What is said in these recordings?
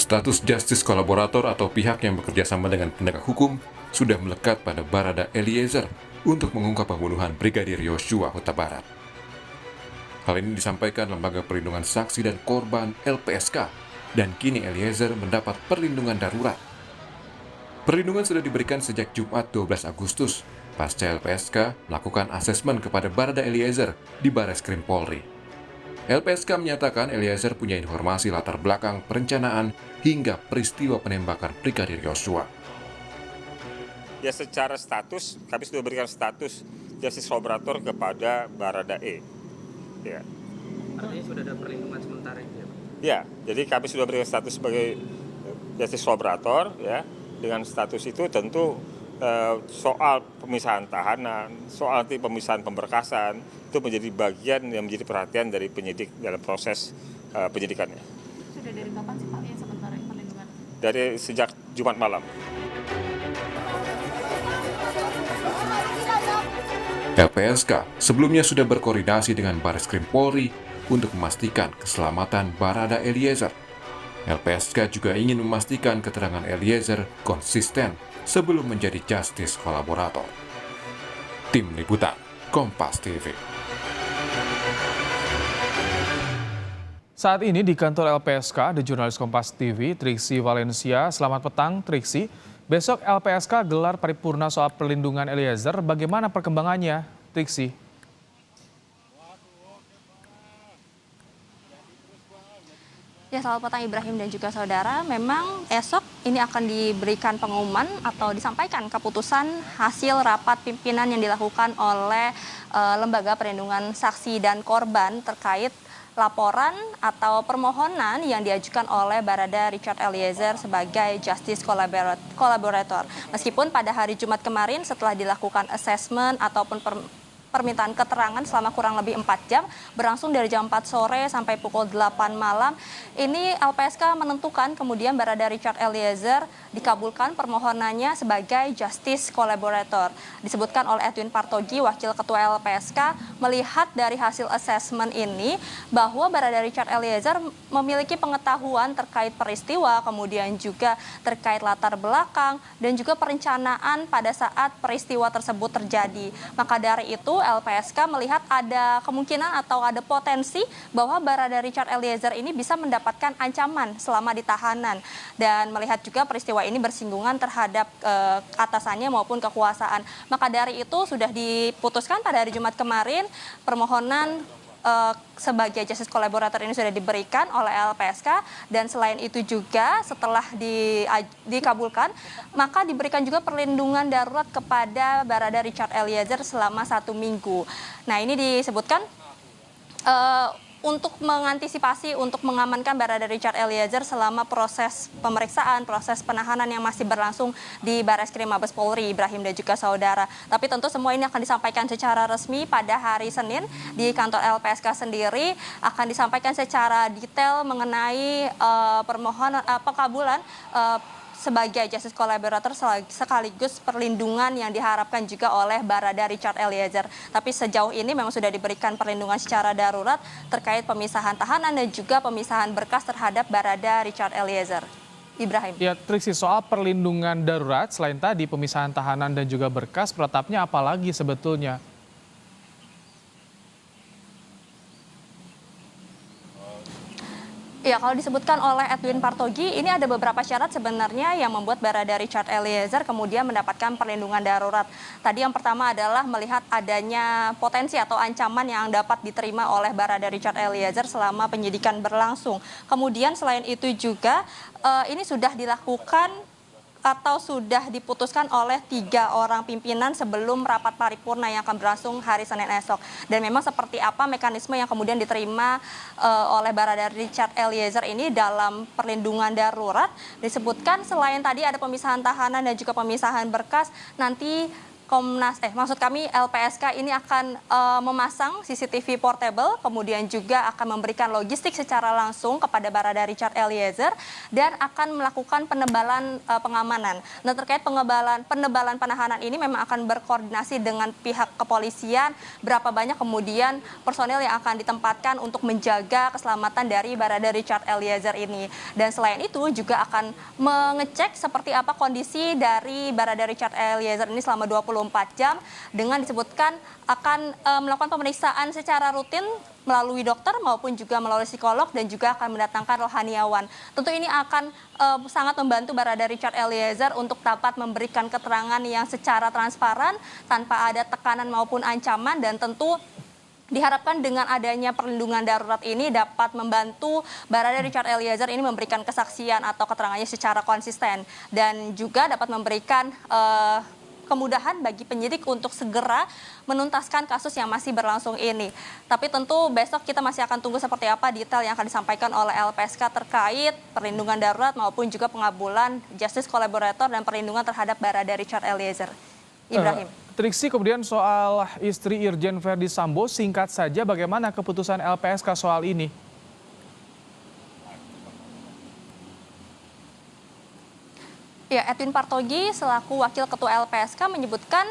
Status justice kolaborator atau pihak yang bekerja sama dengan penegak hukum sudah melekat pada Barada Eliezer untuk mengungkap pembunuhan Brigadir Yosua Huta Barat. Hal ini disampaikan Lembaga Perlindungan Saksi dan Korban LPSK, dan kini Eliezer mendapat perlindungan darurat. Perlindungan sudah diberikan sejak Jumat 12 Agustus, pasca LPSK melakukan asesmen kepada Barada Eliezer di Bareskrim Polri. LPSK menyatakan Eliezer punya informasi latar belakang perencanaan hingga peristiwa penembakan Brigadir Yosua. Ya, secara status, kami sudah berikan status justice kolaborator kepada Barada E. Ya. Artinya sudah ada perlindungan sementara itu ya, Pak? Ya, jadi kami sudah berikan status sebagai justice kolaborator, ya. Dengan status itu tentu soal pemisahan tahanan, soal pemisahan pemberkasan, itu menjadi bagian yang menjadi perhatian dari penyidik dalam proses penyidikannya. Sudah dari kapan sih Pak yang sementara perlindungan? Dari sejak Jumat malam. LPSK sebelumnya sudah berkoordinasi dengan Bareskrim Polri untuk memastikan keselamatan Barada Eliezer. LPSK juga ingin memastikan keterangan Eliezer konsisten sebelum menjadi justice kolaborator. Tim Liputan, Kompas TV. Saat ini di kantor LPSK, ada jurnalis Kompas TV, Triksi Valencia. Selamat petang, Triksi. Besok LPSK gelar paripurna soal perlindungan Eliezer. Bagaimana perkembangannya, Triksi? Ya, selamat petang Ibrahim dan juga saudara. Memang esok ini akan diberikan pengumuman atau disampaikan keputusan hasil rapat pimpinan yang dilakukan oleh Lembaga Perlindungan Saksi dan Korban terkait laporan atau permohonan yang diajukan oleh Barada Richard Eliezer sebagai justice kolaborator. Meskipun pada hari Jumat kemarin setelah dilakukan assessment ataupun permintaan keterangan selama kurang lebih 4 jam, berlangsung dari jam 4 sore sampai pukul 8 malam. Ini LPSK menentukan kemudian Barada Richard Eliezer dikabulkan permohonannya sebagai justice kolaborator. Disebutkan oleh Edwin Partogi, Wakil Ketua LPSK, melihat dari hasil assessment ini bahwa Barada Richard Eliezer memiliki pengetahuan terkait peristiwa, kemudian juga terkait latar belakang, dan juga perencanaan pada saat peristiwa tersebut terjadi. Maka dari itu LPSK melihat ada kemungkinan atau ada potensi bahwa Barada Richard Eliezer ini bisa mendapatkan ancaman selama di tahanan, dan melihat juga peristiwa ini bersinggungan terhadap atasannya maupun kekuasaan. Maka dari itu sudah diputuskan pada hari Jumat kemarin permohonan sebagai justice kolaborator ini sudah diberikan oleh LPSK, dan selain itu juga setelah dikabulkan maka diberikan juga perlindungan darurat kepada Barada Richard Eliezer selama 1 minggu. Nah, ini disebutkan untuk mengantisipasi, untuk mengamankan Barada Richard Eliezer selama proses pemeriksaan, proses penahanan yang masih berlangsung di Bareskrim Mabes Polri, Ibrahim dan juga saudara. Tapi tentu semua ini akan disampaikan secara resmi pada hari Senin di kantor LPSK sendiri, akan disampaikan secara detail mengenai permohonan pengkabulan sebagai justice kolaborator sekaligus perlindungan yang diharapkan juga oleh Barada Richard Eliezer. Tapi sejauh ini memang sudah diberikan perlindungan secara darurat terkait pemisahan tahanan dan juga pemisahan berkas terhadap Barada Richard Eliezer. Ibrahim. Ya, Triksi, soal perlindungan darurat, selain tadi pemisahan tahanan dan juga berkas, penetapnya apa lagi sebetulnya? Ya, kalau disebutkan oleh Edwin Partogi, ini ada beberapa syarat sebenarnya yang membuat Barada Richard Eliezer kemudian mendapatkan perlindungan darurat. Tadi yang pertama adalah melihat adanya potensi atau ancaman yang dapat diterima oleh Barada Richard Eliezer selama penyidikan berlangsung. Kemudian selain itu juga ini sudah dilakukan atau sudah diputuskan oleh 3 orang pimpinan sebelum rapat paripurna yang akan berlangsung hari Senin esok. Dan memang seperti apa mekanisme yang kemudian diterima oleh Barada Richard Eliezer ini dalam perlindungan darurat, disebutkan selain tadi ada pemisahan tahanan dan juga pemisahan berkas, nanti maksud kami LPSK ini akan memasang CCTV portable, kemudian juga akan memberikan logistik secara langsung kepada Barada Richard Eliezer dan akan melakukan penebalan pengamanan. Nah, terkait penebalan penahanan ini memang akan berkoordinasi dengan pihak kepolisian, berapa banyak kemudian personil yang akan ditempatkan untuk menjaga keselamatan dari Barada Richard Eliezer ini. Dan selain itu juga akan mengecek seperti apa kondisi dari Barada Richard Eliezer ini selama 24 jam dengan disebutkan akan melakukan pemeriksaan secara rutin melalui dokter maupun juga melalui psikolog dan juga akan mendatangkan rohaniawan. Tentu ini akan sangat membantu Barada Richard Eliezer untuk dapat memberikan keterangan yang secara transparan tanpa ada tekanan maupun ancaman, dan tentu diharapkan dengan adanya perlindungan darurat ini dapat membantu Barada Richard Eliezer ini memberikan kesaksian atau keterangannya secara konsisten dan juga dapat memberikan kemudahan bagi penyidik untuk segera menuntaskan kasus yang masih berlangsung ini. Tapi tentu besok kita masih akan tunggu seperti apa detail yang akan disampaikan oleh LPSK terkait perlindungan darurat maupun juga pengabulan justice collaborator dan perlindungan terhadap Barada Richard Eliezer. Ibrahim. Triksi, kemudian soal istri Irjen Verdi Sambo, singkat saja bagaimana keputusan LPSK soal ini? Ya, Edwin Partogi selaku Wakil Ketua LPSK menyebutkan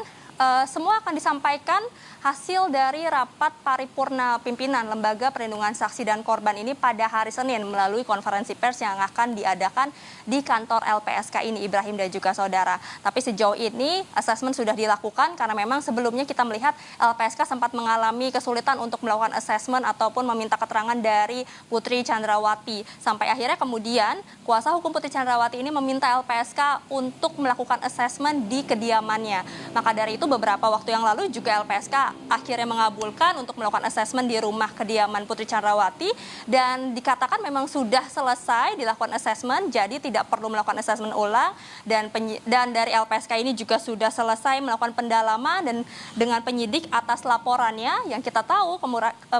semua akan disampaikan hasil dari rapat paripurna pimpinan Lembaga Perlindungan Saksi dan Korban ini pada hari Senin melalui konferensi pers yang akan diadakan di kantor LPSK ini, Ibrahim dan juga saudara. Tapi sejauh ini asesmen sudah dilakukan karena memang sebelumnya kita melihat LPSK sempat mengalami kesulitan untuk melakukan asesmen ataupun meminta keterangan dari Putri Chandrawati. Sampai akhirnya kemudian kuasa hukum Putri Chandrawati ini meminta LPSK untuk melakukan asesmen di kediamannya. Maka dari itu beberapa waktu yang lalu juga LPSK akhirnya mengabulkan untuk melakukan asesmen di rumah kediaman Putri Chandrawati dan dikatakan memang sudah selesai dilakukan asesmen, jadi tidak perlu melakukan asesmen ulang, dan dari LPSK ini juga sudah selesai melakukan pendalaman dan dengan penyidik atas laporannya yang kita tahu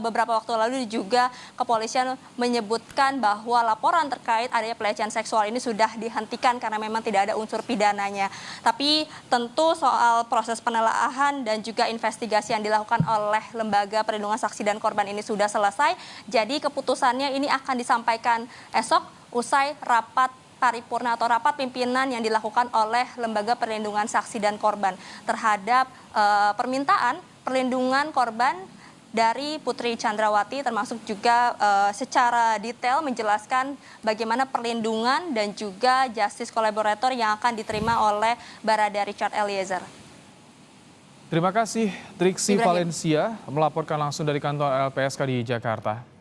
beberapa waktu lalu juga kepolisian menyebutkan bahwa laporan terkait adanya pelecehan seksual ini sudah dihentikan karena memang tidak ada unsur pidananya. Tapi tentu soal proses penelaahan dan juga investigasi yang dilakukan oleh Lembaga Perlindungan Saksi dan Korban ini sudah selesai. Jadi keputusannya ini akan disampaikan esok usai rapat paripurna atau rapat pimpinan yang dilakukan oleh Lembaga Perlindungan Saksi dan Korban terhadap permintaan perlindungan korban dari Putri Chandrawati, termasuk juga secara detail menjelaskan bagaimana perlindungan dan juga justice collaborator yang akan diterima oleh Barada Richard Eliezer. Terima kasih Triksi Ibrahim. Valencia melaporkan langsung dari kantor LPSK di Jakarta.